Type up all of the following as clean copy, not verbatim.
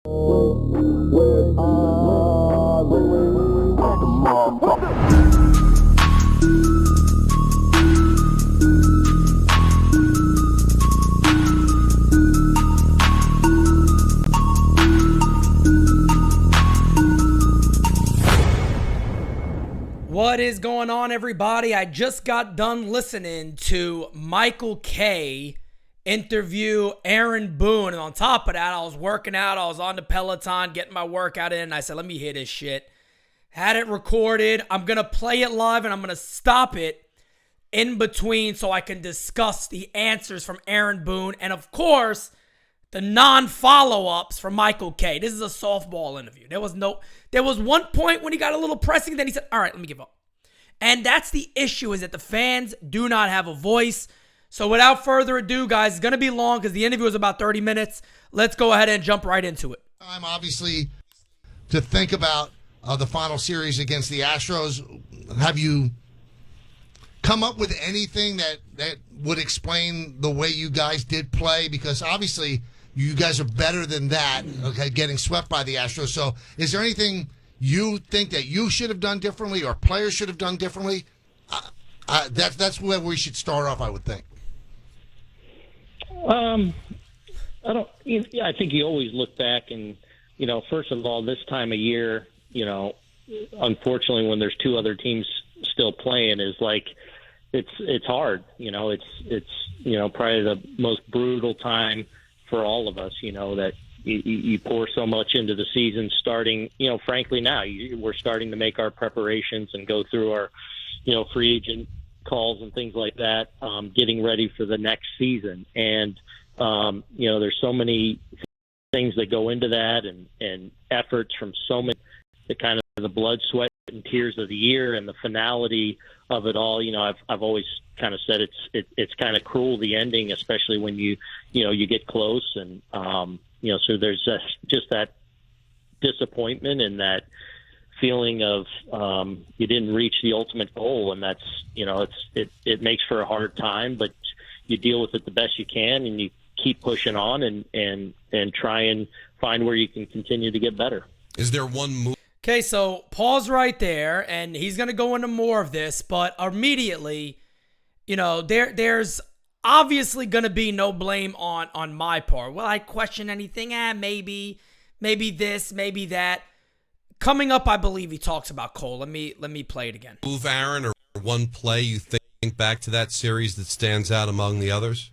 What is going on, everybody? I just got done listening to Michael Kay interview Aaron Boone, and on top of that, I was working out. I was on the Peloton getting my workout in, and I said, let me hear this shit. Had it recorded. I'm going to play it live, and I'm going to stop it in between so I can discuss the answers from Aaron Boone and, of course, the non-follow-ups from Michael Kay. This is a softball interview. There was one point when he got a little pressing, then he said, all right, let me give up. And that's the issue, is that the fans do not have a voice. So without further ado, guys, it's going to be long because the interview is about 30 minutes. Let's go ahead and jump right into it. Time, obviously, to think about the final series against the Astros. Have you come up with anything that would explain the way you guys did play? Because obviously you guys are better than that, okay, getting swept by the Astros. So is there anything you think that you should have done differently or players should have done differently? That's where we should start off, I would think. I think you always look back and, first of all, this time of year, unfortunately when there's two other teams still playing is like, it's hard, it's probably the most brutal time for all of us, that you pour so much into the season starting, frankly now we're starting to make our preparations and go through our, free agent calls and things like that, getting ready for the next season. And, there's so many things that go into that and efforts from so many, the kind of the blood, sweat, and tears of the year and the finality of it all. I've always kind of said it's kind of cruel, the ending, especially when you get close and, so there's just that disappointment and that feeling of you didn't reach the ultimate goal, and that's it makes for a hard time, but you deal with it the best you can, and you keep pushing on and try and find where you can continue to get better. Is there one move? Okay, so pause right there, and he's going to go into more of this, but immediately, there's obviously going to be no blame on my part. Will I question anything? Maybe this, maybe that. Coming up, I believe he talks about Cole. Let me play it again. Move, Aaron, or one play you think back to that series that stands out among the others?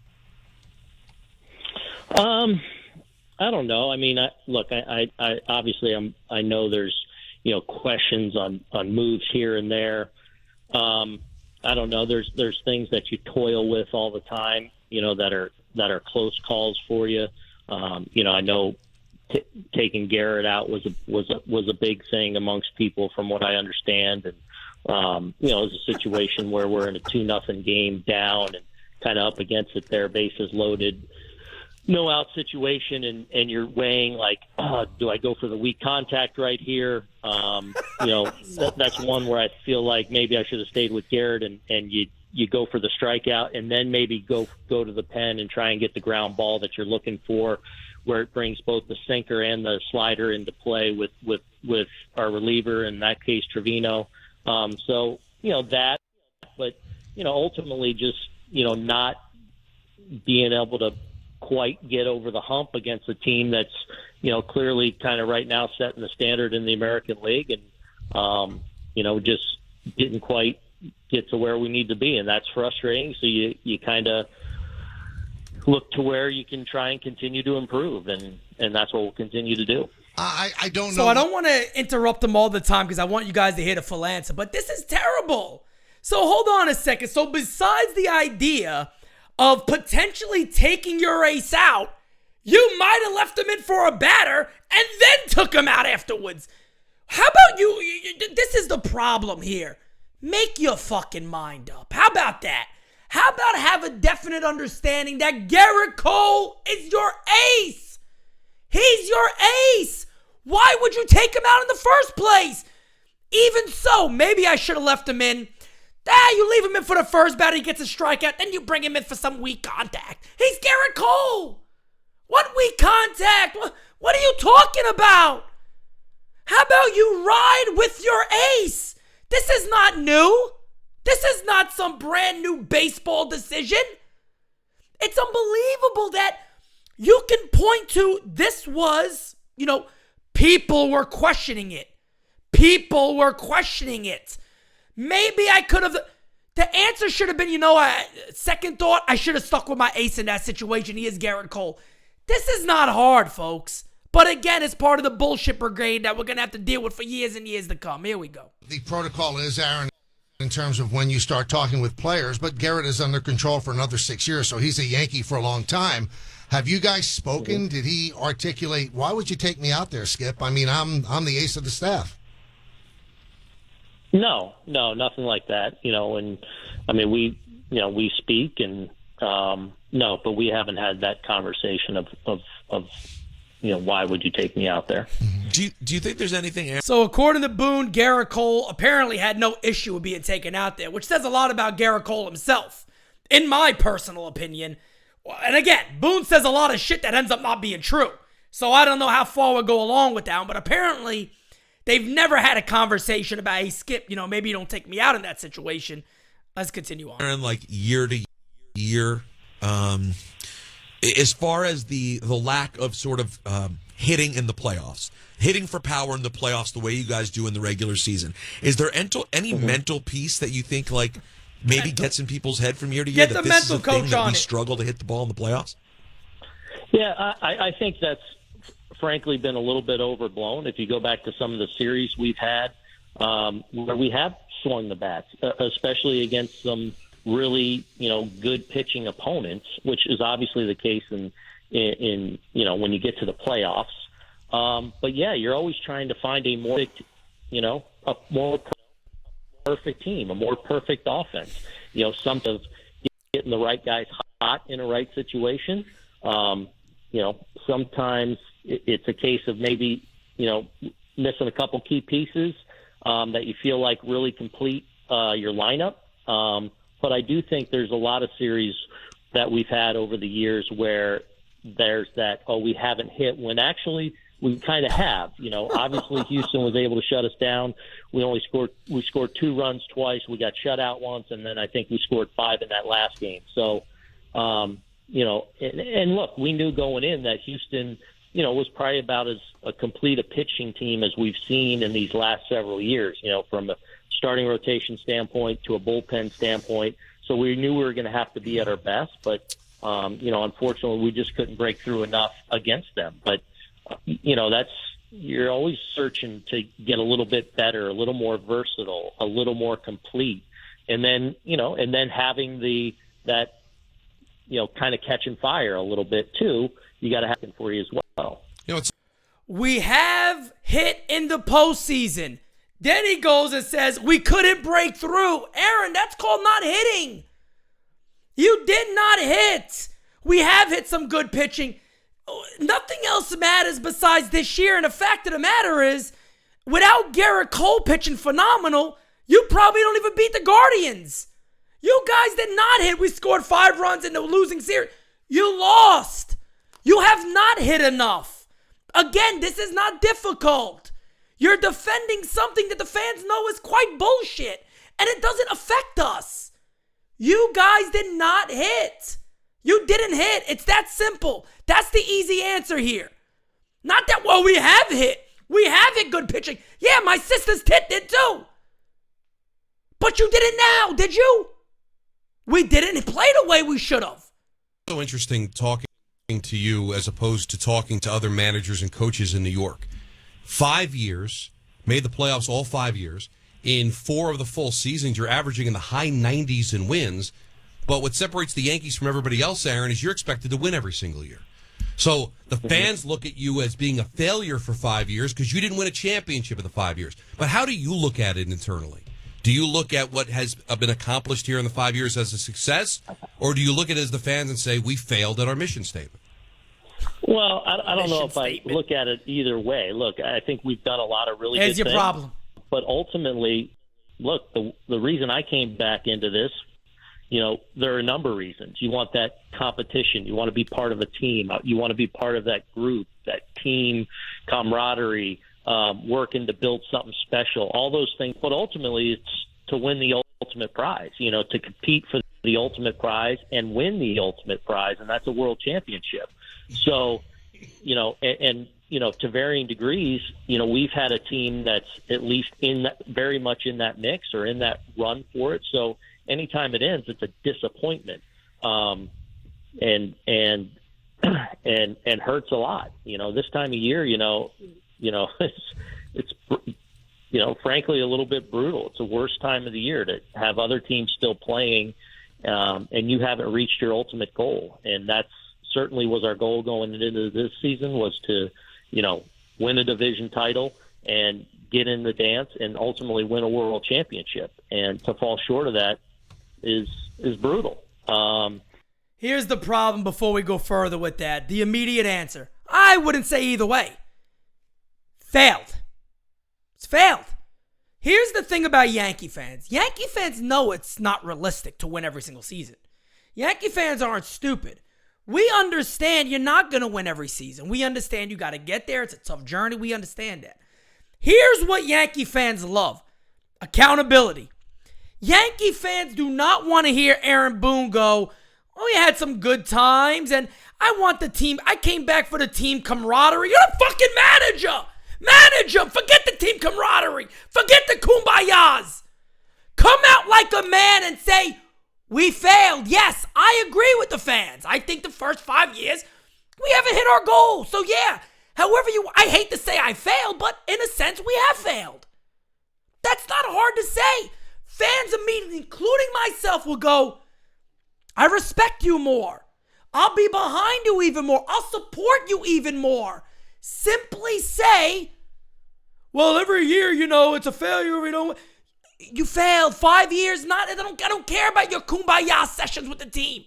I don't know. I mean, I obviously I know there's questions on moves here and there. I don't know. There's things that you toil with all the time, that are close calls for you. I know taking Garrett out was a big thing amongst people, from what I understand. And it was a situation where we're in a 2-0 game down and kind of up against it there, bases loaded, no out situation, and you're weighing like, do I go for the weak contact right here? That's one where I feel like maybe I should have stayed with Garrett, and you go for the strikeout, and then maybe go to the pen and try and get the ground ball that you're looking for, where it brings both the sinker and the slider into play with our reliever, in that case Trevino. That, but ultimately just not being able to quite get over the hump against a team that's clearly kind of right now setting the standard in the American League, and just didn't quite get to where we need to be, and that's frustrating. So you kind of look to where you can try and continue to improve, and that's what we'll continue to do. I don't know. So I don't want to interrupt them all the time because I want you guys to hear the full answer, but this is terrible. So hold on a second. So besides the idea of potentially taking your ace out, you might have left him in for a batter and then took him out afterwards. How about you? This is the problem here. Make your fucking mind up. How about that? How about have a definite understanding that Garrett Cole is your ace? He's your ace. Why would you take him out in the first place? Even so, maybe I should have left him in. You leave him in for the first batter, he gets a strikeout, then you bring him in for some weak contact. He's Garrett Cole. What weak contact? What are you talking about? How about you ride with your ace? This is not new. This is not some brand new baseball decision. It's unbelievable that you can point to this was, people were questioning it. People were questioning it. Maybe I could have. The answer should have been, second thought, I should have stuck with my ace in that situation. He is Garrett Cole. This is not hard, folks. But again, it's part of the bullshit brigade that we're going to have to deal with for years and years to come. Here we go. The protocol is, Aaron, in terms of when you start talking with players, but Garrett is under control for another 6 years, so he's a Yankee for a long time. Have you guys spoken? Did he articulate, why would you take me out there, Skip? I mean, I'm the ace of the staff. No, nothing like that. We speak and no, but we haven't had that conversation of why would you take me out there? Do you think there's anything? So according to Boone, Garrett Cole apparently had no issue with being taken out there, which says a lot about Garrett Cole himself, in my personal opinion. And again, Boone says a lot of shit that ends up not being true. So I don't know how far we'll go along with that one, but apparently they've never had a conversation about, hey, Skip, maybe you don't take me out in that situation. Let's continue on. Aaron, like year to year, as far as the lack of sort of hitting in the playoffs, hitting for power in the playoffs the way you guys do in the regular season, is there any mental piece that you think like maybe gets in people's head from year to year? Get the that mental this is a thing coach that on we it. struggle to hit the ball in the playoffs? Yeah, I think that's frankly been a little bit overblown. If you go back to some of the series we've had where we have swung the bats, especially against some really good pitching opponents, which is obviously the case in when you get to the playoffs. But yeah, you're always trying to find a more perfect team, a more perfect offense. Something of getting the right guys hot in a right situation. Sometimes it's a case of maybe missing a couple key pieces that you feel like really complete your lineup. But I do think there's a lot of series that we've had over the years where there's that, we haven't hit, when actually we kind of have. Obviously Houston was able to shut us down. We scored 2 runs twice. We got shut out once, and then I think we scored 5 in that last game. So, and look, we knew going in that Houston, was probably about as a complete a pitching team as we've seen in these last several years, from a starting rotation standpoint to a bullpen standpoint. So we knew we were going to have to be at our best, but, unfortunately we just couldn't break through enough against them. But, you're always searching to get a little bit better, a little more versatile, a little more complete. And then, having that kind of catching fire a little bit too, you got to have it for you as well. We have hit in the postseason. Then he goes and says, we couldn't break through. Aaron, that's called not hitting. You did not hit. We have hit some good pitching. Nothing else matters besides this year. And the fact of the matter is, without Garrett Cole pitching phenomenal, you probably don't even beat the Guardians. You guys did not hit. We scored 5 runs in the losing series. You lost. You have not hit enough. Again, this is not difficult. You're defending something that the fans know is quite bullshit, and it doesn't affect us. You guys did not hit. You didn't hit. It's that simple. That's the easy answer here. Not that, we have hit. We have hit good pitching. Yeah, my sister's tit did too. But you didn't now, did you? We didn't play the way we should have. So interesting talking to you as opposed to talking to other managers and coaches in New York. 5 years, made the playoffs all 5 years. In 4 of the full seasons, you're averaging in the high 90s in wins. But what separates the Yankees from everybody else, Aaron, is you're expected to win every single year. So the fans look at you as being a failure for 5 years because you didn't win a championship in the 5 years. But how do you look at it internally? Do you look at what has been accomplished here in the 5 years as a success, or do you look at it as the fans and say, we failed at our mission statement? Well, I don't know if I look at it either way. Look, I think we've done a lot of really good things. Here's your problem. But ultimately, look, the reason I came back into this, there are a number of reasons. You want that competition. You want to be part of a team. You want to be part of that group, that team camaraderie, working to build something special, all those things. But ultimately, it's to win the ultimate prize, to compete for the ultimate prize and win the ultimate prize, and that's a world championship. So, to varying degrees, we've had a team that's at least very much in that mix or in that run for it. So anytime it ends, it's a disappointment, and hurts a lot. This time of year, it's frankly a little bit brutal. It's the worst time of the year to have other teams still playing, and you haven't reached your ultimate goal. And that's certainly was our goal going into this season, was to, win a division title and get in the dance and ultimately win a world championship. And to fall short of that is brutal. Here's the problem before we go further with that. The immediate answer. I wouldn't say either way. Failed. It's failed. Here's the thing about Yankee fans. Yankee fans know it's not realistic to win every single season. Yankee fans aren't stupid. We understand you're not going to win every season. We understand you got to get there. It's a tough journey. We understand that. Here's what Yankee fans love. Accountability. Yankee fans do not want to hear Aaron Boone go, "Oh, you had some good times, and I want the team. I came back for the team camaraderie." You're a fucking manager. Manage them. Forget the team camaraderie. Forget the kumbayas. Come out like a man and say, "We failed." Yes, I agree with the fans. I think the first 5 years, we haven't hit our goal. So yeah, I hate to say I failed, but in a sense, we have failed. That's not hard to say. Fans immediately, including myself, will go, "I respect you more. I'll be behind you even more. I'll support you even more." Simply say, "Well, every year, it's a failure. You failed 5 years. I don't care about your kumbaya sessions with the team.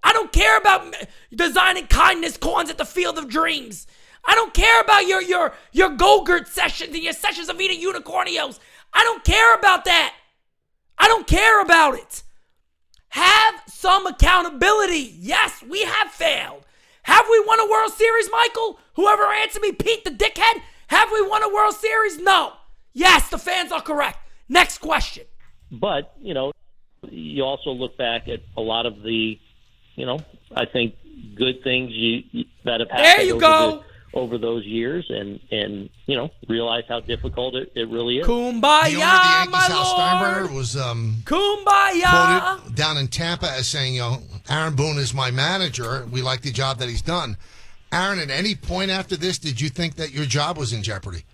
I don't care about designing kindness corns at the Field of Dreams. I don't care about your Go-Gurt sessions and your sessions of eating unicornios. I don't care about that. I don't care about it. Have some accountability. Yes, we have failed. Have we won a World Series, Michael? Whoever answered me, Pete the dickhead, have we won a World Series? No. Yes, the fans are correct. Next question. But, you also look back at a lot of the, I think good things that have happened over those years and realize how difficult it really is. Kumbaya, the owner of the Yankees, my Hal lord. Steinbrenner, was Kumbaya. quoted down in Tampa as saying, "Aaron Boone is my manager. We like the job that he's done." Aaron, at any point after this, did you think that your job was in jeopardy?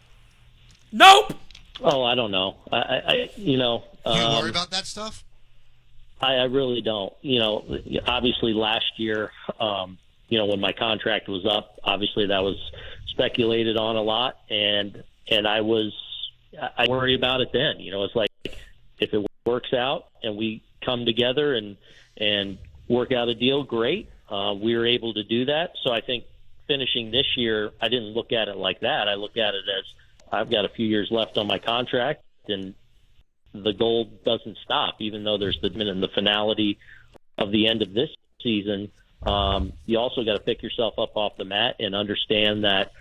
Nope. Oh, I don't know. Do you worry about that stuff? I really don't. Obviously last year, when my contract was up, obviously that was speculated on a lot, and I worry about it then. It's like, if it works out and we come together and work out a deal, great. We were able to do that. So I think finishing this year, I didn't look at it like that. I look at it as, I've got a few years left on my contract, and the goal doesn't stop, even though there's the finality of the end of this season. You also got to pick yourself up off the mat and understand that,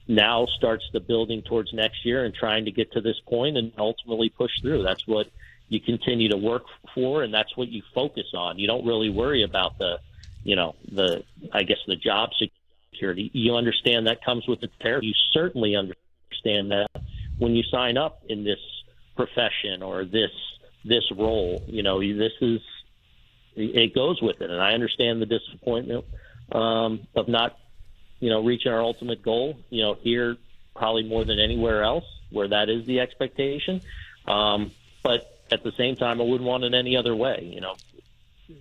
now starts the building towards next year and trying to get to this point and ultimately push through. That's what you continue to work for, and that's what you focus on. You don't really worry about the job security. You understand that comes with the territory. You certainly understand that when you sign up in this profession or this role, it goes with it. And I understand the disappointment of not, reaching our ultimate goal, here probably more than anywhere else where that is the expectation. But at the same time, I wouldn't want it any other way,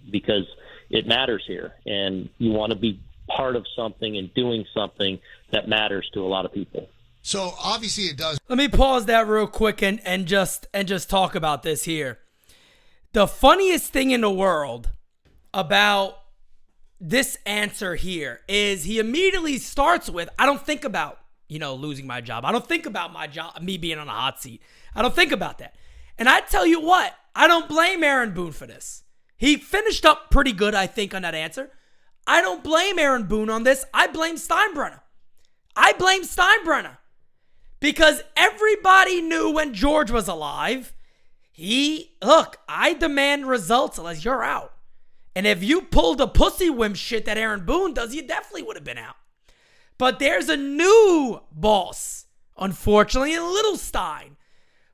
because it matters here, and you want to be part of something and doing something that matters to a lot of people. So obviously it does. Let me pause that real quick and just talk about this here. The funniest thing in the world about this answer here is he immediately starts with, "I don't think about, losing my job. I don't think about my job, me being on a hot seat. I don't think about that." And I tell you what, I don't blame Aaron Boone for this. He finished up pretty good, I think, on that answer. I don't blame Aaron Boone on this. I blame Steinbrenner. Because everybody knew when George was alive, I demand results unless you're out. And if you pulled the pussy wimp shit that Aaron Boone does, you definitely would have been out. But there's a new boss, unfortunately, in Little Stein,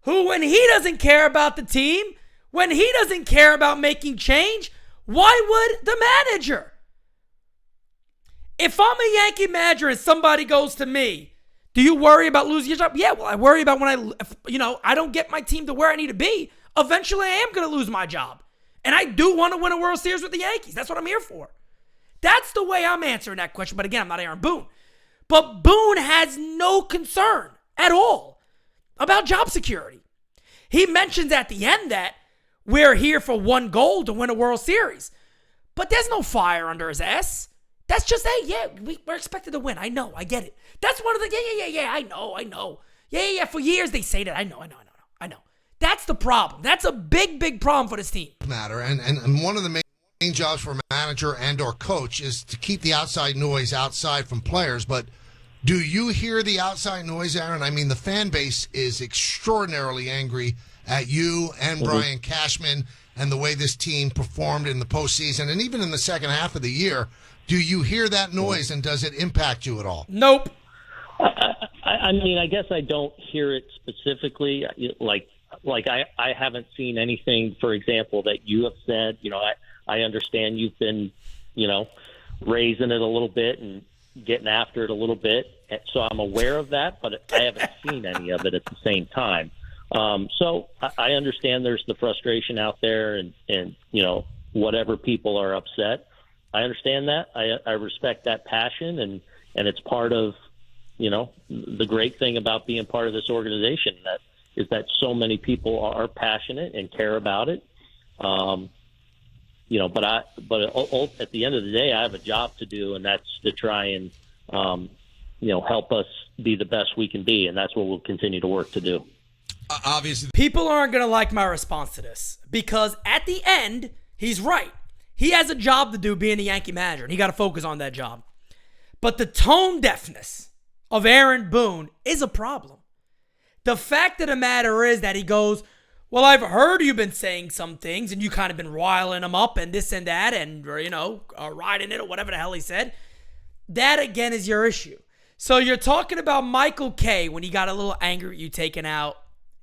who, when he doesn't care about the team, when he doesn't care about making change, why would the manager? If I'm a Yankee manager and somebody goes to me, do you worry about losing your job? Yeah, well, I worry about when I don't get my team to where I need to be. Eventually, I am going to lose my job. And I do want to win a World Series with the Yankees. That's what I'm here for. That's the way I'm answering that question. But again, I'm not Aaron Boone. But Boone has no concern at all about job security. He mentions at the end that we're here for one goal to win a World Series. But there's no fire under his ass. That's just, hey, yeah, we're expected to win. I know, I get it. That's one of the, yeah, I know. Yeah, for years they say that. I know. That's the problem. That's a big problem for this team. Matter, and one of the main jobs for a manager and or coach is to keep the outside noise outside from players. But do you hear the outside noise, Aaron? I mean, the fan base is extraordinarily angry at you and Brian Cashman and the way this team performed in the postseason and even in the second half of the year. Do you hear that noise, and does it impact you at all? Nope. I mean, I guess I don't hear it specifically. Like I haven't seen anything, for example, that you have said. I understand you've been, raising it a little bit and getting after it a little bit. So I'm aware of that, but I haven't seen any of it at the same time. So I understand there's the frustration out there and whatever people are upset. I understand that. I respect that passion, and it's part of, the great thing about being part of this organization is that so many people are passionate and care about it. But at the end of the day, I have a job to do, and that's to try and, help us be the best we can be. And that's what we'll continue to work to do. Obviously, people aren't going to like my response to this because at the end, he's right. He has a job to do being a Yankee manager, and he got to focus on that job. But the tone deafness of Aaron Boone is a problem. The fact of the matter is that he goes, well, I've heard you've been saying some things, and you kind of been riling him up and this and that and, riding it or whatever the hell he said. That, again, is your issue. So you're talking about Michael Kay when he got a little angry at you taking out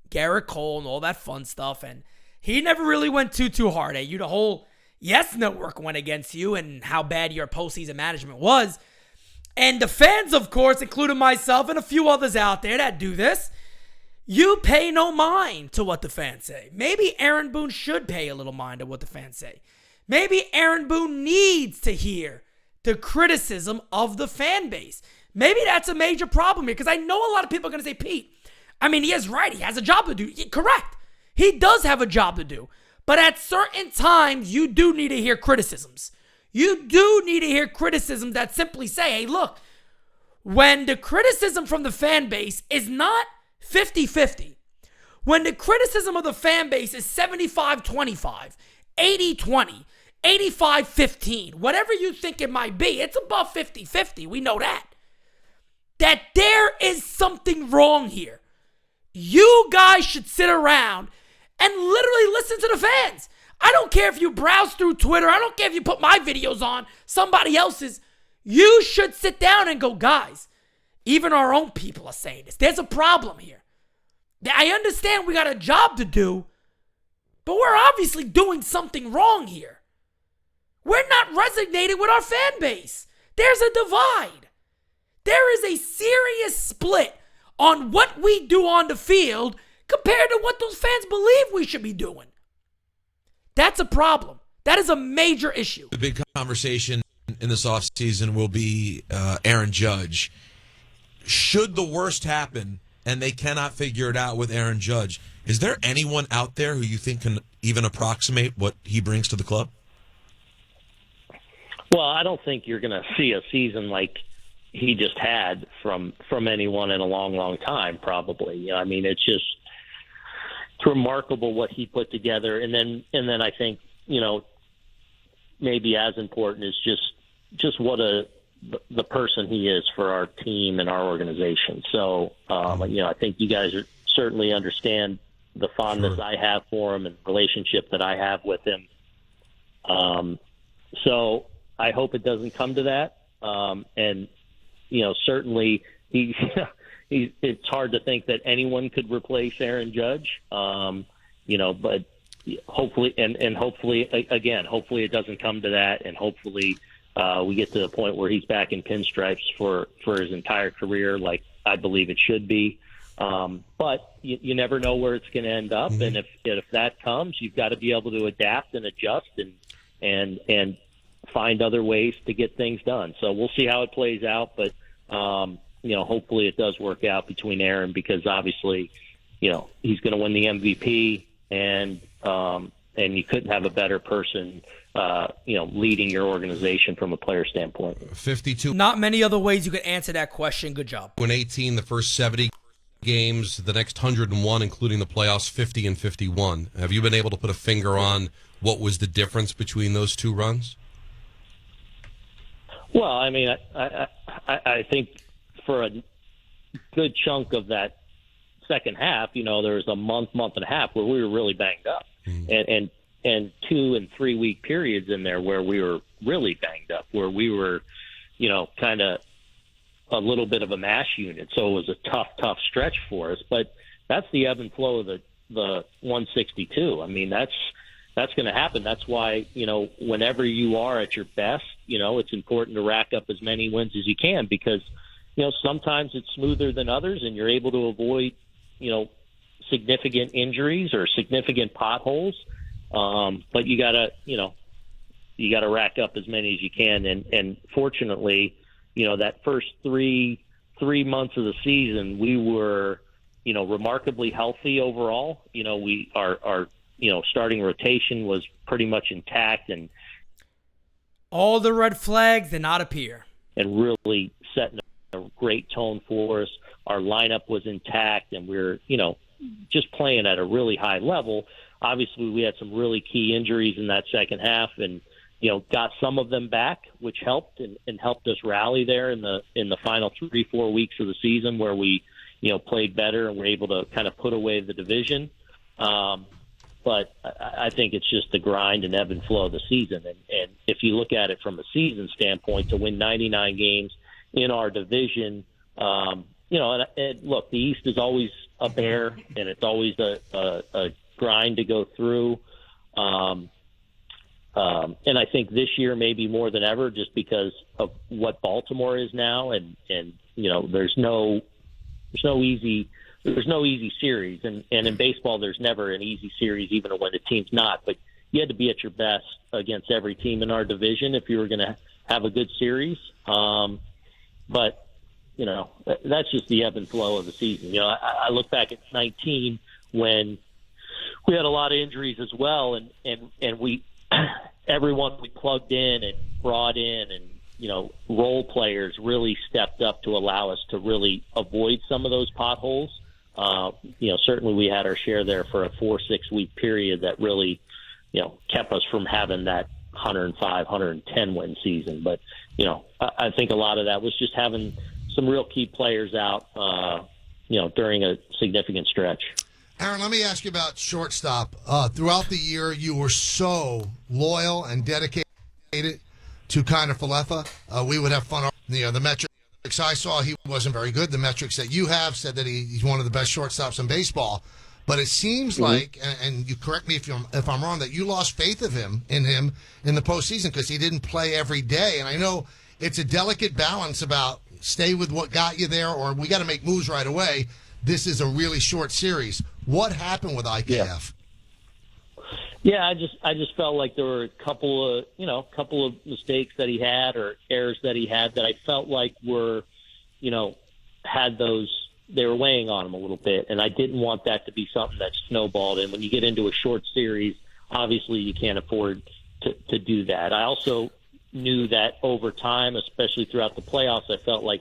Garrett Cole and all that fun stuff, and he never really went too hard at you. The whole Yes Network went against you and how bad your postseason management was. And the fans, of course, including myself and a few others out there that do this, you pay no mind to what the fans say. Maybe Aaron Boone should pay a little mind to what the fans say. Maybe Aaron Boone needs to hear the criticism of the fan base. Maybe that's a major problem here, because I know a lot of people are going to say, Pete, I mean, he is right. He has a job to do. Correct. He does have a job to do. But at certain times, you do need to hear criticisms. You do need to hear criticisms that simply say, hey, look, when the criticism from the fan base is not 50-50, when the criticism of the fan base is 75-25, 80-20, 85-15, whatever you think it might be, it's above 50-50. We know that. That there is something wrong here. You guys should sit around and literally listen to the fans. I don't care if you browse through Twitter. I don't care if you put my videos on, somebody else's. You should sit down and go, guys, even our own people are saying this. There's a problem here. I understand we got a job to do, but we're obviously doing something wrong here. We're not resonating with our fan base. There's a divide. There is a serious split on what we do on the field compared to what those fans believe we should be doing. That's a problem. That is a major issue. The big conversation in this offseason will be Aaron Judge. Should the worst happen and they cannot figure it out with Aaron Judge, is there anyone out there who you think can even approximate what he brings to the club? Well, I don't think you're going to see a season like he just had from anyone in a long time, probably. I mean, it's just remarkable what he put together. And then I think, maybe as important is just what the person he is for our team and our organization. So, I think you guys certainly understand the fondness I have for him and the relationship that I have with him. So I hope it doesn't come to that. And, certainly it's hard to think that anyone could replace Aaron Judge. But hopefully, and hopefully it doesn't come to that. And hopefully we get to the point where he's back in pinstripes for his entire career, like I believe it should be. But you never know where it's going to end up. And if that comes, you've got to be able to adapt and adjust and find other ways to get things done. So we'll see how it plays out. But, hopefully it does work out between Aaron, because obviously, he's going to win the MVP, and you couldn't have a better person, leading your organization from a player standpoint. 52. Not many other ways you could answer that question. Good job. Win 18, the first 70 games, the next 101, including the playoffs, 50 and 51. Have you been able to put a finger on what was the difference between those two runs? Well, I mean, I think for a good chunk of that second half, there was a month and a half where we were really banged up, and 2 and 3 week periods in there where we were really banged up, where we were, kind of a little bit of a mash unit. So it was a tough stretch for us. But that's the ebb and flow of the 162. I mean, that's going to happen. That's why, whenever you are at your best, it's important to rack up as many wins as you can, because, sometimes it's smoother than others and you're able to avoid, significant injuries or significant potholes. But you gotta rack up as many as you can. And fortunately, that first three months of the season, we were, remarkably healthy overall. Our starting rotation was pretty much intact, and all the red flags did not appear, and really setting a great tone for us. Our lineup was intact, and we're, just playing at a really high level. Obviously, we had some really key injuries in that second half, and got some of them back, which helped and helped us rally there in the final 3-4 weeks of the season, where we played better and were able to kind of put away the division. But I think it's just the grind and ebb and flow of the season. And if you look at it from a season standpoint, to win 99 games in our division, and look, the East is always a bear, and it's always a grind to go through. And I think this year maybe more than ever, just because of what Baltimore is now, and there's no easy series, and in baseball there's never an easy series, even when the team's not. But you had to be at your best against every team in our division if you were going to have a good series. But that's just the ebb and flow of the season. I look back at 19 when we had a lot of injuries as well, and we everyone we plugged in and brought in, and role players really stepped up to allow us to really avoid some of those potholes. Certainly we had our share there for a 4-6 week period that really, kept us from having that 105, 110 win season. But, I think a lot of that was just having some real key players out, during a significant stretch. Aaron, let me ask you about shortstop. Throughout the year, you were so loyal and dedicated to Kiner Falefa. We would have fun. The metrics I saw, he wasn't very good. The metrics that you have said that he's one of the best shortstops in baseball. But it seems like, and you correct me if I'm wrong, that you lost faith in him in the postseason because he didn't play every day. And I know it's a delicate balance about stay with what got you there, or we got to make moves right away. This is a really short series. What happened with IKF? Yeah, I just felt like there were a couple of mistakes that he had, or errors that he had, that I felt like were, they were weighing on him a little bit, and I didn't want that to be something that snowballed. And when you get into a short series, obviously you can't afford to do that. I also knew that over time, especially throughout the playoffs, I felt like,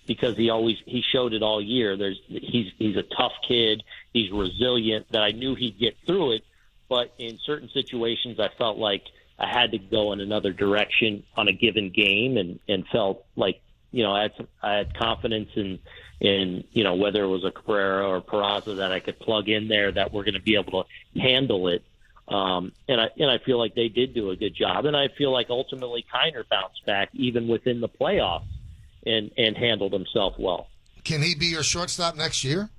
because he showed it all year. He's a tough kid. He's resilient. That I knew he'd get through it, but in certain situations, I felt like I had to go in another direction on a given game, and felt like I had confidence in whether it was a Cabrera or Peraza that I could plug in there that we're going to be able to handle it. And I feel like they did do a good job, and I feel like ultimately Kiner bounced back even within the playoffs and handled himself well. Can he be your shortstop next year?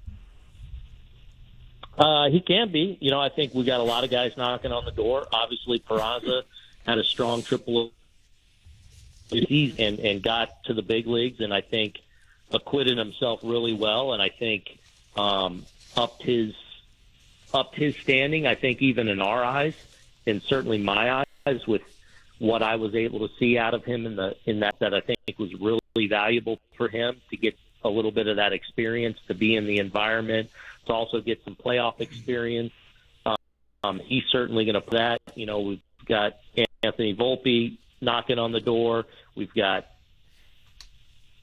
He can be. I think we got a lot of guys knocking on the door. Obviously, Peraza had a strong triple and got to the big leagues, and I think acquitted himself really well, and I think upped his standing, I think, even in our eyes, and certainly my eyes, with what I was able to see out of him in that I think was really valuable for him to get a little bit of that experience, to be in the environment, to also get some playoff experience. He's certainly going to put that. We've got Anthony Volpe knocking on the door. We've got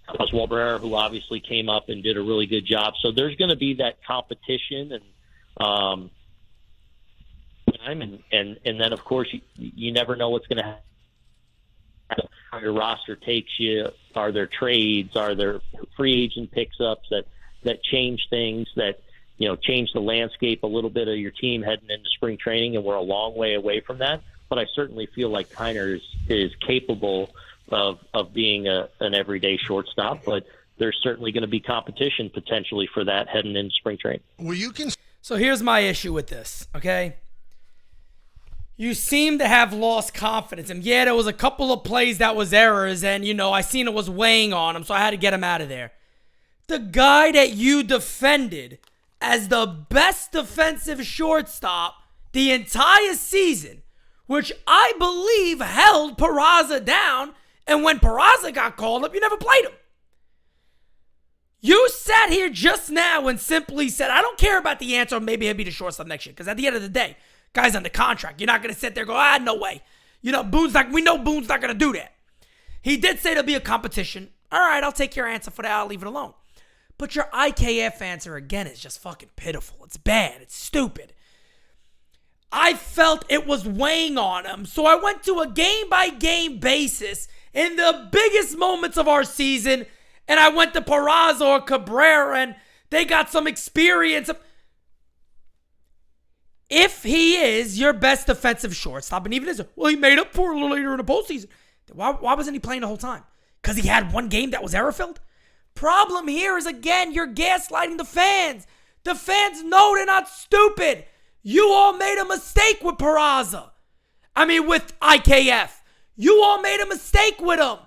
Cabrera, who obviously came up and did a really good job. So there's going to be that competition, and then of course you never know what's going to happen. How your roster takes you. Are there trades? Are there free agent pickups that change things, that change the landscape a little bit of your team heading into spring training? And we're a long way away from that. But I certainly feel like Kiner is capable of being an everyday shortstop. But there's certainly going to be competition potentially for that heading into spring training. So here's my issue with this, okay? You seem to have lost confidence. And yeah, there was a couple of plays that was errors, and I seen it was weighing on him, so I had to get him out of there. The guy that you defended as the best defensive shortstop the entire season, which I believe held Peraza down, and when Peraza got called up, you never played him. You sat here just now and simply said, I don't care about the answer, maybe he'll be the shortstop next year, because at the end of the day, guy's under contract. You're not going to sit there and go, no way. We know Boone's not going to do that. He did say there'll be a competition. All right, I'll take your answer for that. I'll leave it alone. But your IKF answer, again, is just fucking pitiful. It's bad. It's stupid. I felt it was weighing on him, so I went to a game-by-game basis in the biggest moments of our season, and I went to Peraza or Cabrera, and they got some experience. If he is your best defensive shortstop, and even he made up for it a little later in the postseason, why wasn't he playing the whole time? Because he had one game that was error-filled? Problem here is, again, you're gaslighting the fans. The fans know they're not stupid. You all made a mistake with Peraza. With IKF. You all made a mistake with him.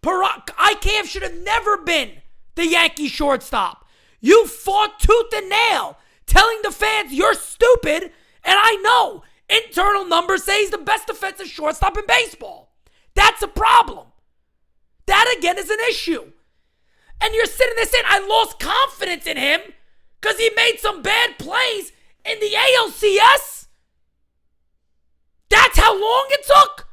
IKF should have never been the Yankee shortstop. You fought tooth and nail, telling the fans you're stupid, and I know internal numbers say he's the best defensive shortstop in baseball. That's a problem. That, again, is an issue. And you're sitting there saying, I lost confidence in him because he made some bad plays in the ALCS? That's how long it took?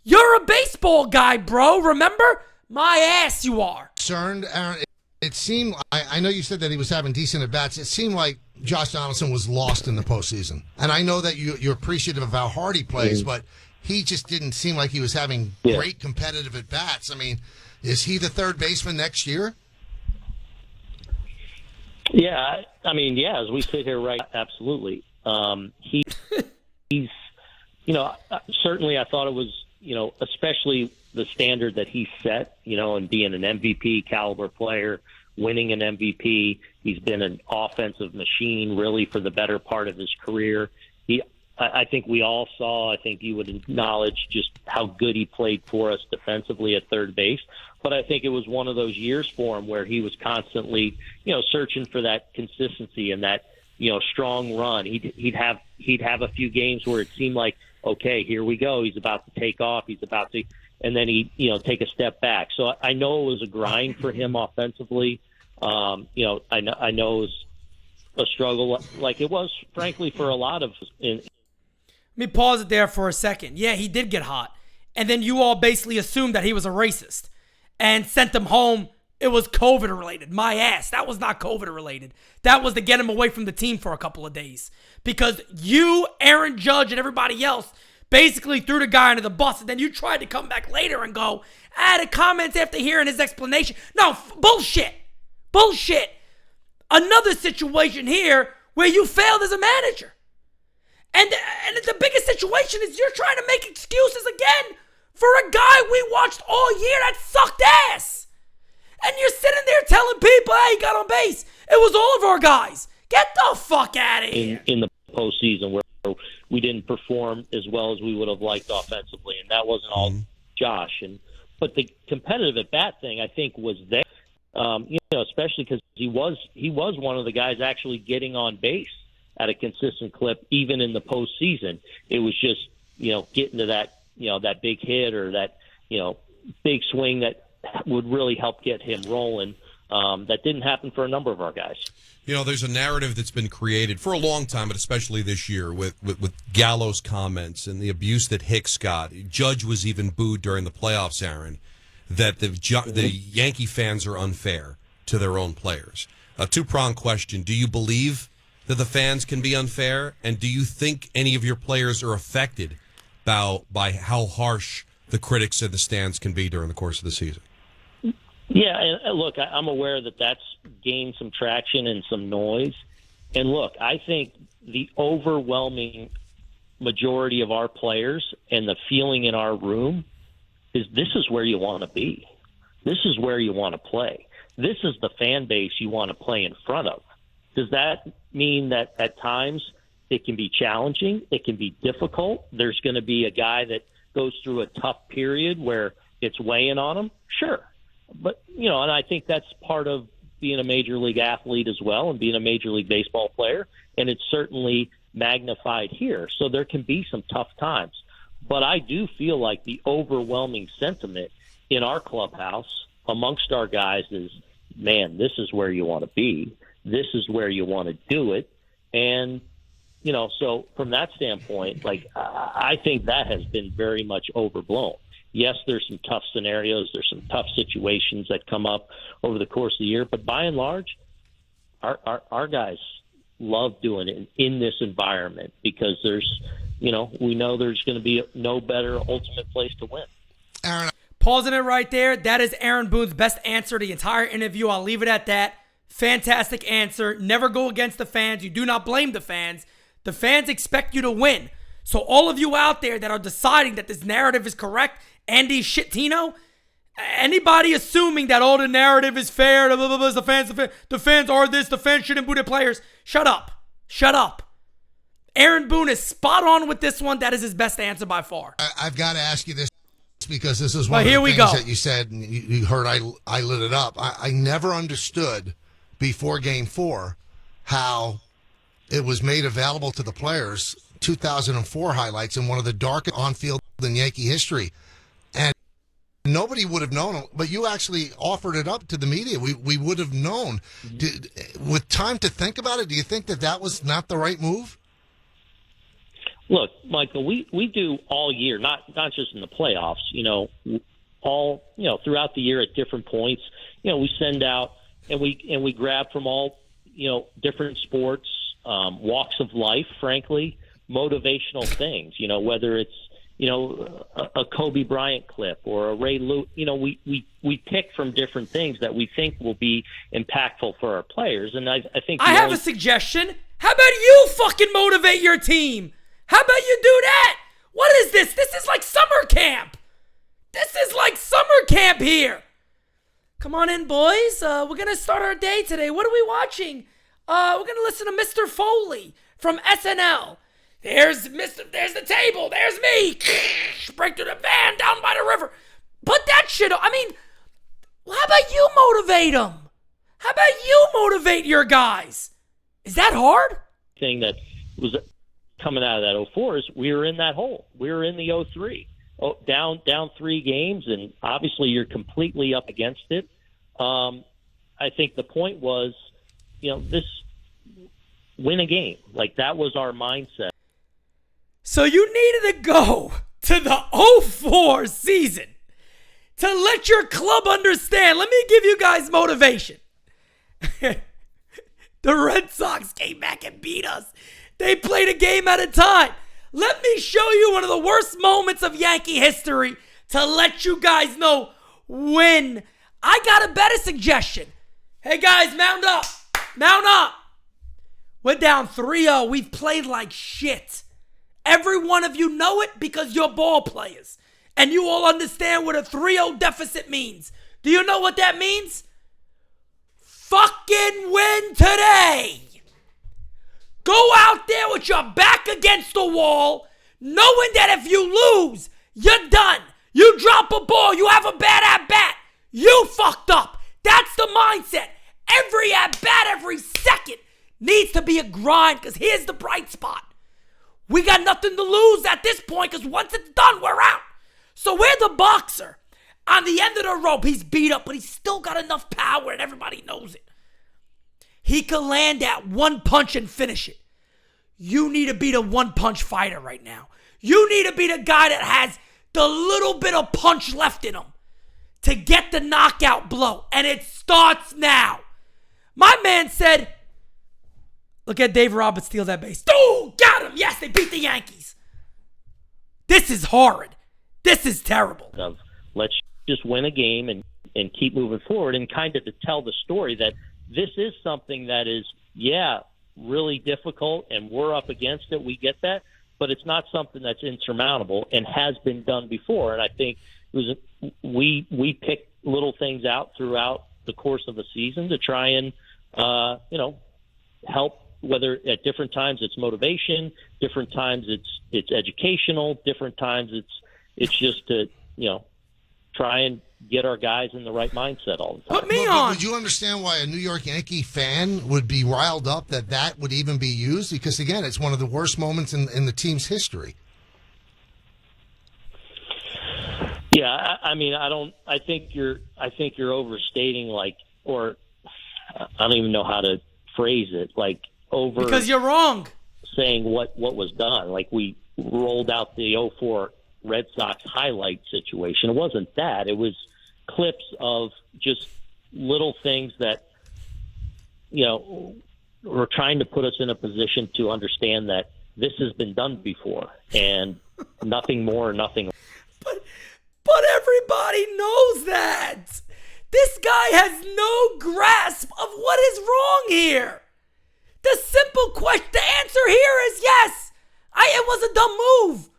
You're a baseball guy, bro. Remember? My ass you are. Concerned, Aaron. It seemed, I know you said that he was having decent at-bats. It seemed like Josh Donaldson was lost in the postseason. And I know that you're appreciative of how hard he plays, but he just didn't seem like he was having great competitive at-bats. Is he the third baseman next year? Yeah, as we sit here absolutely. He's, certainly I thought it was, especially the standard that he set, and being an MVP caliber player, winning an MVP. He's been an offensive machine really for the better part of his career. I think we all saw, I think you would acknowledge just how good he played for us defensively at third base. But I think it was one of those years for him where he was constantly, searching for that consistency and that, strong run. He'd have a few games where it seemed like, okay, here we go. He's about to take off. And then he, take a step back. So I know it was a grind for him offensively. I know it was a struggle like it was, frankly, for a lot of. Let me pause it there for a second. Yeah, he did get hot. And then you all basically assumed that he was a racist and sent him home it was COVID related. My ass. That was not COVID related. That was to get him away from the team for a couple of days. Because you, Aaron Judge, and everybody else basically threw the guy under the bus, and then you tried to come back later and go, added comments after hearing his explanation. No, bullshit. Bullshit. Another situation here where you failed as a manager. And the biggest situation is you're trying to make excuses again for a guy we watched all year that sucked ass. And you're sitting there telling people, hey, he got on base. It was all of our guys. Get the fuck out of here. In the postseason where we didn't perform as well as we would have liked offensively, and that wasn't all Josh. But the competitive at-bat thing, I think, was there, especially because he was one of the guys actually getting on base at a consistent clip, even in the postseason. It was just, getting to that, that big hit or that, big swing that would really help get him rolling. That didn't happen for a number of our guys. There's a narrative that's been created for a long time, but especially this year with Gallo's comments and the abuse that Hicks got. Judge was even booed during the playoffs, Aaron, that the Yankee fans are unfair to their own players. A two-pronged question. Do you believe that the fans can be unfair? And do you think any of your players are affected by how harsh the critics and the stands can be during the course of the season? Yeah, and look, I'm aware that that's gained some traction and some noise. And look, I think the overwhelming majority of our players and the feeling in our room is this is where you want to be. This is where you want to play. This is the fan base you want to play in front of. Does that mean that at times it can be challenging? It can be difficult? There's going to be a guy that goes through a tough period where it's weighing on him? Sure. But, and I think that's part of being a major league athlete as well and being a major league baseball player. And it's certainly magnified here. So there can be some tough times. But I do feel like the overwhelming sentiment in our clubhouse amongst our guys is, man, this is where you want to be. This is where you want to do it. And, so from that standpoint, I think that has been very much overblown. Yes, there's some tough scenarios. There's some tough situations that come up over the course of the year. But by and large, our guys love doing it in this environment because there's, we know there's going to be no better ultimate place to win. Aaron, pausing it right there. That is Aaron Boone's best answer to the entire interview. I'll leave it at that. Fantastic answer. Never go against the fans. You do not blame the fans. The fans expect you to win. So all of you out there that are deciding that this narrative is correct, Andy Shittino, anybody assuming that all the narrative is fair, the fans are this, the fans shouldn't boo their players, shut up. Shut up. Aaron Boone is spot on with this one. That is his best answer by far. I've got to ask you this because this is one of the things that you said, and you heard I lit it up. I never understood before Game 4 how it was made available to the players, 2004 highlights in one of the darkest on-field in Yankee history. And nobody would have known, but you actually offered it up to the media. We would have known. With time to think about it, do you think that was not the right move? Look, Michael, we do all year, not just in the playoffs, throughout the year at different points, we send out and we grab from all, different sports, walks of life, frankly, motivational things, whether it's, a Kobe Bryant clip or a Ray Lewis, we pick from different things that we think will be impactful for our players. And I think I have a suggestion. How about you fucking motivate your team? How about you do that? What is this? This is like summer camp. This is like summer camp here. Come on in, boys. We're going to start our day today. What are we watching? We're going to listen to Mr. Foley from SNL. There's the table. There's me. Break through the van down by the river. Put that shit on. How about you motivate them? How about you motivate your guys? Is that hard? Thing that was coming out of that 04 is we were in that hole. We were in the 03. Down 3 games, and obviously you're completely up against it. I think the point was, this win a game. That was our mindset. So you needed to go to the 04 season to let your club understand. Let me give you guys motivation. The Red Sox came back and beat us. They played a game at a time. Let me show you one of the worst moments of Yankee history to let you guys know when. I got a better suggestion. Hey guys, mount up. Mount up. We're down 3-0. We've played like shit. Every one of you know it because you're ball players. And you all understand what a 3-0 deficit means. Do you know what that means? Fucking win today. Go out there with your back against the wall, knowing that if you lose, you're done. You drop a ball, you have a bad at-bat. You fucked up. That's the mindset. Every at-bat, every second needs to be a grind, because here's the bright spot. We got nothing to lose at this point, because once it's done, we're out. So we're the boxer. On the end of the rope, he's beat up, but he's still got enough power, and everybody knows it. He could land that one punch and finish it. You need to be the one-punch fighter right now. You need to be the guy that has the little bit of punch left in him to get the knockout blow. And it starts now. My man said, look at Dave Roberts steal that base. Oh, got him. Yes, they beat the Yankees. This is horrid. This is terrible. Let's just win a game and keep moving forward, and kind of to tell the story that this is something that is, really difficult, and we're up against it. We get that, but it's not something that's insurmountable and has been done before. And I think it was we picked little things out throughout the course of the season to try and help. Whether at different times it's motivation, different times it's educational, different times it's just to try and get our guys in the right mindset all the time. Put me on. Would you understand why a New York Yankee fan would be riled up that would even be used? Because again, it's one of the worst moments in the team's history. Yeah, I mean, I think you're overstating, or I don't even know how to phrase it, because you're wrong. Saying what was done. Like, we rolled out the 04 Red Sox highlight situation. It wasn't that. It was clips of just little things that, were trying to put us in a position to understand that this has been done before, and nothing more, nothing. But everybody knows that. This guy has no grasp of what is wrong here. The simple question, the answer here is yes. It was a dumb move.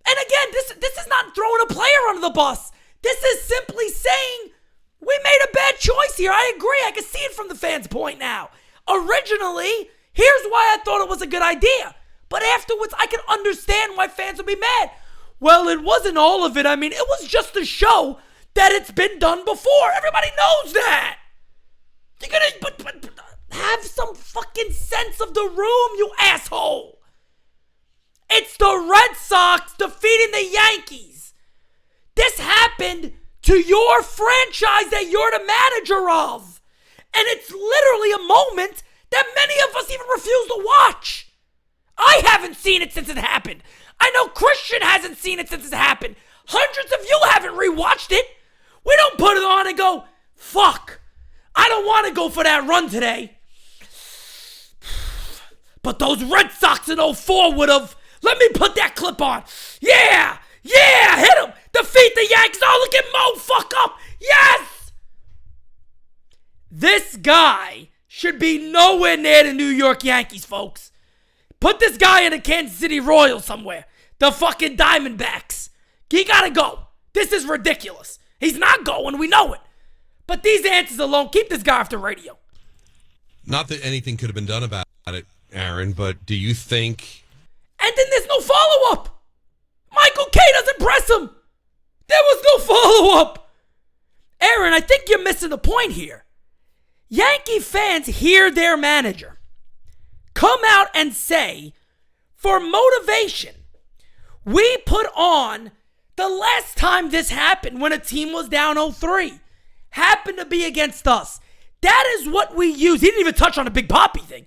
And again, this is not throwing a player under the bus. This is simply saying we made a bad choice here. I agree. I can see it from the fans' point now. Originally, here's why I thought it was a good idea. But afterwards, I can understand why fans would be mad. Well, it wasn't all of it. I mean, it was just to show that it's been done before. Everybody knows that. You're gonna have some fucking sense of the room, you asshole. It's the Red Sox defeating the Yankees. This happened to your franchise that you're the manager of. And it's literally a moment that many of us even refuse to watch. I haven't seen it since it happened. I know Christian hasn't seen it since it happened. Hundreds of you haven't rewatched it. We don't put it on and go, fuck, I don't want to go for that run today. But those Red Sox in 04 would have. Let me put that clip on. Yeah, hit him. Defeat the Yankees. Oh, look at Mo fuck up. Yes. This guy should be nowhere near the New York Yankees, folks. Put this guy in a Kansas City Royals somewhere. The fucking Diamondbacks. He gotta go. This is ridiculous. He's not going. We know it. But these answers alone, keep this guy off the radio. Not that anything could have been done about it, Aaron, but do you think... And then there's no follow-up. Michael K doesn't press him. There was no follow-up. Aaron, I think you're missing the point here. Yankee fans hear their manager come out and say, for motivation, we put on the last time this happened when a team was down 0-3. Happened to be against us. That is what we use. He didn't even touch on the Big Papi thing.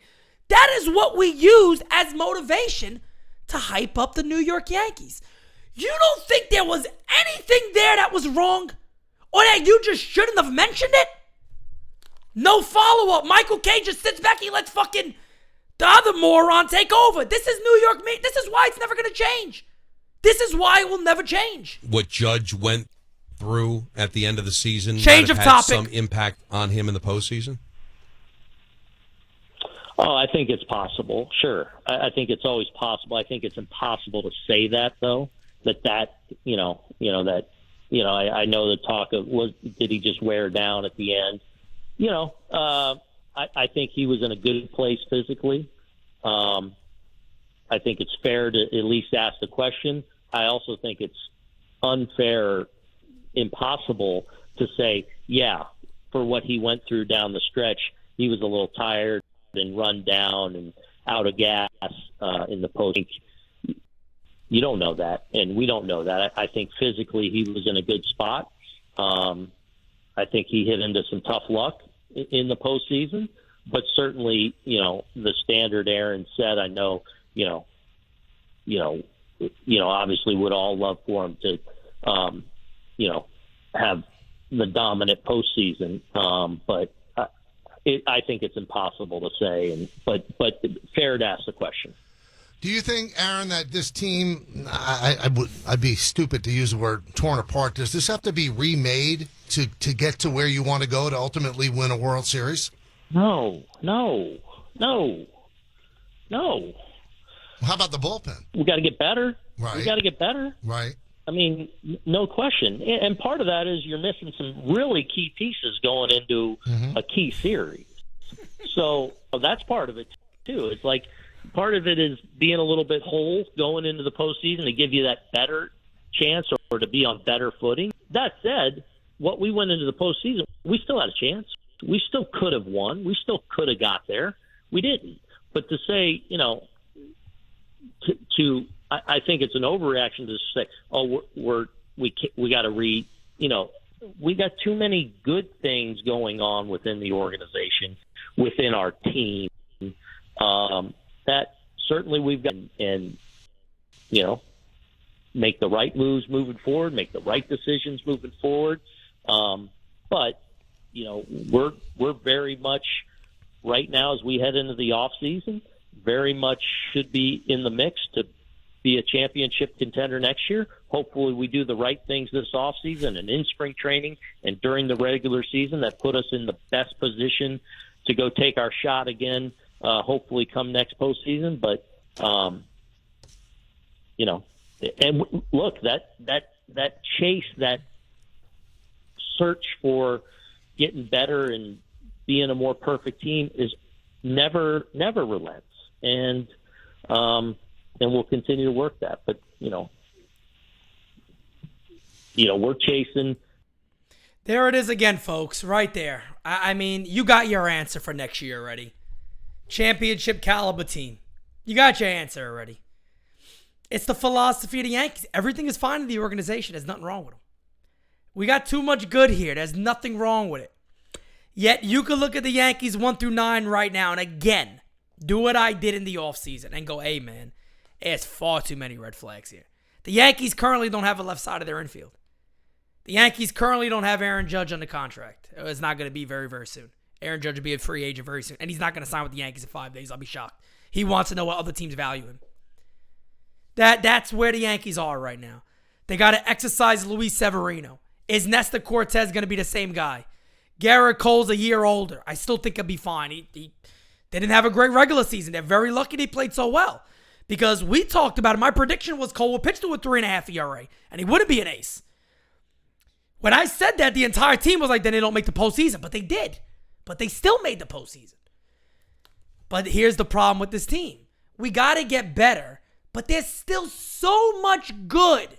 That is what we use as motivation to hype up the New York Yankees. You don't think there was anything there that was wrong? Or that you just shouldn't have mentioned it? No follow-up. Michael K just sits back. He lets fucking the other moron take over. This is New York. This is why it's never going to change. This is why it will never change. What Judge went through at the end of the season Change might of have had topic. some impact on him in the postseason? Oh, I think it's possible. Sure. I think it's always possible. I think it's impossible to say that, though, I know the talk of did he just wear down at the end? I think he was in a good place physically. I think it's fair to at least ask the question. I also think it's unfair, impossible to say, yeah, for what he went through down the stretch, he was a little tired and run down and out of gas in the post. You don't know that, and we don't know that. I think physically he was in a good spot. I think he hit into some tough luck in the postseason, but certainly, the standard Aaron said, I know, obviously would all love for him to, have the dominant postseason. But I think it's impossible to say, but fair to ask the question. Do you think, Aaron, that this team, I'd be stupid to use the word torn apart. Does this have to be remade to get to where you want to go to ultimately win a World Series? No. How about the bullpen? We got to get better. Right. We got to get better. Right. I mean, no question. And part of that is you're missing some really key pieces going into a key series. So that's part of it, too. It's like part of it is being a little bit whole going into the postseason to give you that better chance or to be on better footing. That said, what we went into the postseason, we still had a chance. We still could have won. We still could have got there. We didn't. But to say, I think it's an overreaction to say, oh, we got to we got too many good things going on within the organization, within our team. That certainly we've got, and make the right moves moving forward, make the right decisions moving forward. But we're very much right now as we head into the off season, very much should be in the mix to be a championship contender next year. Hopefully we do the right things this offseason and in spring training and during the regular season that put us in the best position to go take our shot again, hopefully come next postseason. But, and look, that chase, that search for getting better and being a more perfect team is never relents. And we'll continue to work that. But, we're chasing. There it is again, folks, right there. I mean, you got your answer for next year already. Championship caliber team. You got your answer already. It's the philosophy of the Yankees. Everything is fine in the organization. There's nothing wrong with them. We got too much good here. There's nothing wrong with it. Yet you could look at the Yankees 1-9 right now and again do what I did in the offseason and go, hey, man, there's far too many red flags here. The Yankees currently don't have a left side of their infield. The Yankees currently don't have Aaron Judge under contract. It's not going to be very, very soon. Aaron Judge will be a free agent very soon, and he's not going to sign with the Yankees in 5 days. I'll be shocked. He wants to know what other teams value him. That's where the Yankees are right now. They got to exercise Luis Severino. Is Nestor Cortez going to be the same guy? Garrett Cole's a year older. I still think he'll be fine. They didn't have a great regular season. They're very lucky they played so well. Because we talked about it. My prediction was Cole would pitch to a 3.5 ERA, and he wouldn't be an ace. When I said that, the entire team was like, then they don't make the postseason. But they did. But they still made the postseason. But here's the problem with this team. We got to get better, but there's still so much good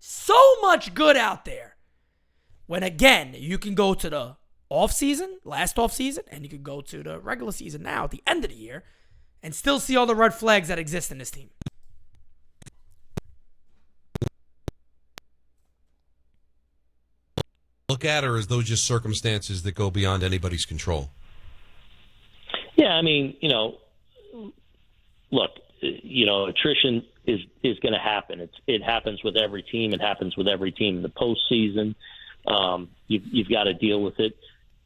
out there. When, again, you can go to the last offseason, and you can go to the regular season now at the end of the year and still see all the red flags that exist in this team. Look at, or is those just circumstances that go beyond anybody's control? Yeah, I mean, look, attrition is going to happen. It happens with every team. It happens with every team in the postseason. You've got to deal with it.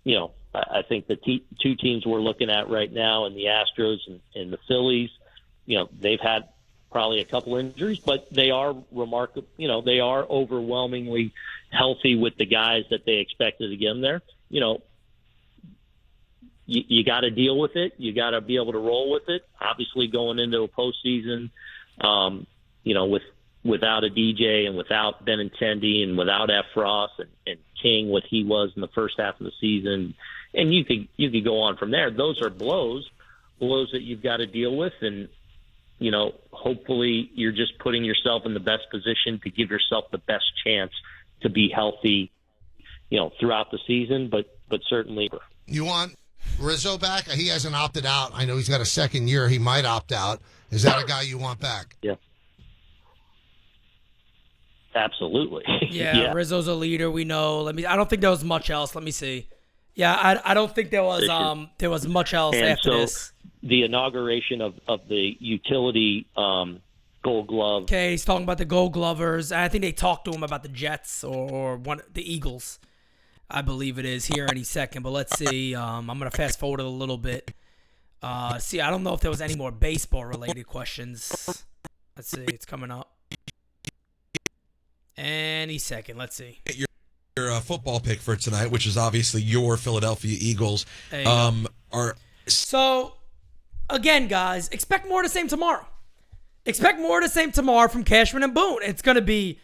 You know, I think the two teams we're looking at right now, and the Astros and the Phillies, you know, they've had probably a couple injuries, but they are remarkable. You know, they are overwhelmingly healthy with the guys that they expected to get them there. You know, you got to deal with it. You got to be able to roll with it. Obviously, going into a postseason, you know, without a DJ and without Benintendi and without Efros and King, what he was in the first half of the season, and you could go on from there. Those are blows that you've got to deal with, and you know, hopefully you're just putting yourself in the best position to give yourself the best chance to be healthy, you know, throughout the season, but certainly. You want Rizzo back? He hasn't opted out. I know he's got a second year. He might opt out. Is that a guy you want back? Yeah. Absolutely. Yeah, Rizzo's a leader. We know. I don't think there was much else. Let me see. Yeah, I don't think there was much else and after so this. The inauguration of the utility Gold Glove. Okay, he's talking about the Gold Glovers. I think they talked to him about the Jets or the Eagles. I believe it is here any second. But let's see. I'm gonna fast forward a little bit. See, I don't know if there was any more baseball related questions. Let's see. It's coming up. Any second. Let's see. Your football pick for tonight, which is obviously your Philadelphia Eagles, So, again, guys, expect more of the same tomorrow. Expect more of the same tomorrow from Cashman and Boone. It's going to be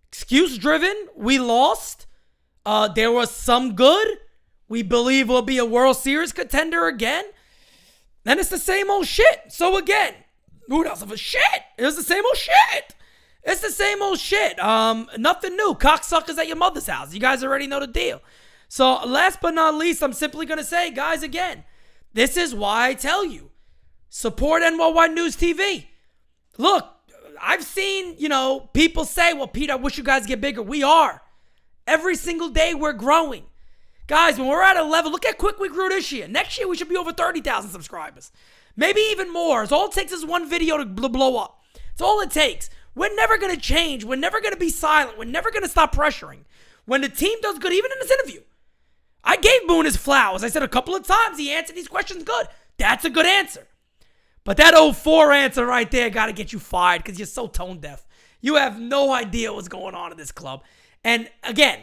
excuse-driven. We lost. There was some good. We believe we'll be a World Series contender again. And it's the same old shit. So, again, who else of a shit? It's the same old shit. It's the same old shit. Nothing new. Cocksuckers at your mother's house. You guys already know the deal. So, last but not least, I'm simply going to say, guys, again, this is why I tell you, support NyynewsTV. Look, I've seen, people say, well, Pete, I wish you guys get bigger. We are. Every single day we're growing. Guys, when we're at a level, look how quick we grew this year. Next year, we should be over 30,000 subscribers. Maybe even more. All it takes is one video to blow up. It's all it takes. We're never going to change. We're never going to be silent. We're never going to stop pressuring. When the team does good, even in this interview, I gave Boone his flowers. I said a couple of times he answered these questions good. That's a good answer. But that 04 answer right there got to get you fired because you're so tone deaf. You have no idea what's going on in this club. And again,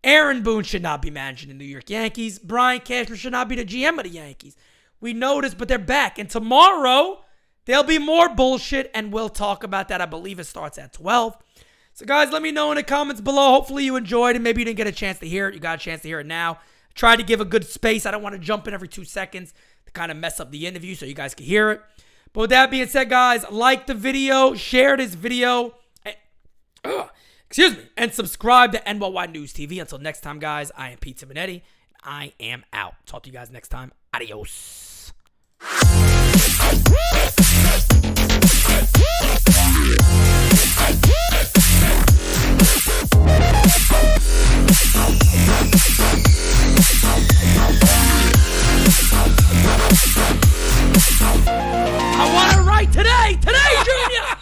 Aaron Boone should not be managing the New York Yankees. Brian Cashman should not be the GM of the Yankees. We know this, but they're back. And tomorrow, there'll be more bullshit, and we'll talk about that. I believe it starts at 12. So, guys, let me know in the comments below. Hopefully you enjoyed it. Maybe you didn't get a chance to hear it. You got a chance to hear it now. I tried to give a good space. I don't want to jump in every 2 seconds to kind of mess up the interview so you guys can hear it. But with that being said, guys, like the video, share this video, and subscribe to NyynewsTV. Until next time, guys, I am Pete Simonetti, and I am out. Talk to you guys next time. Adios. I want to write today, Junior!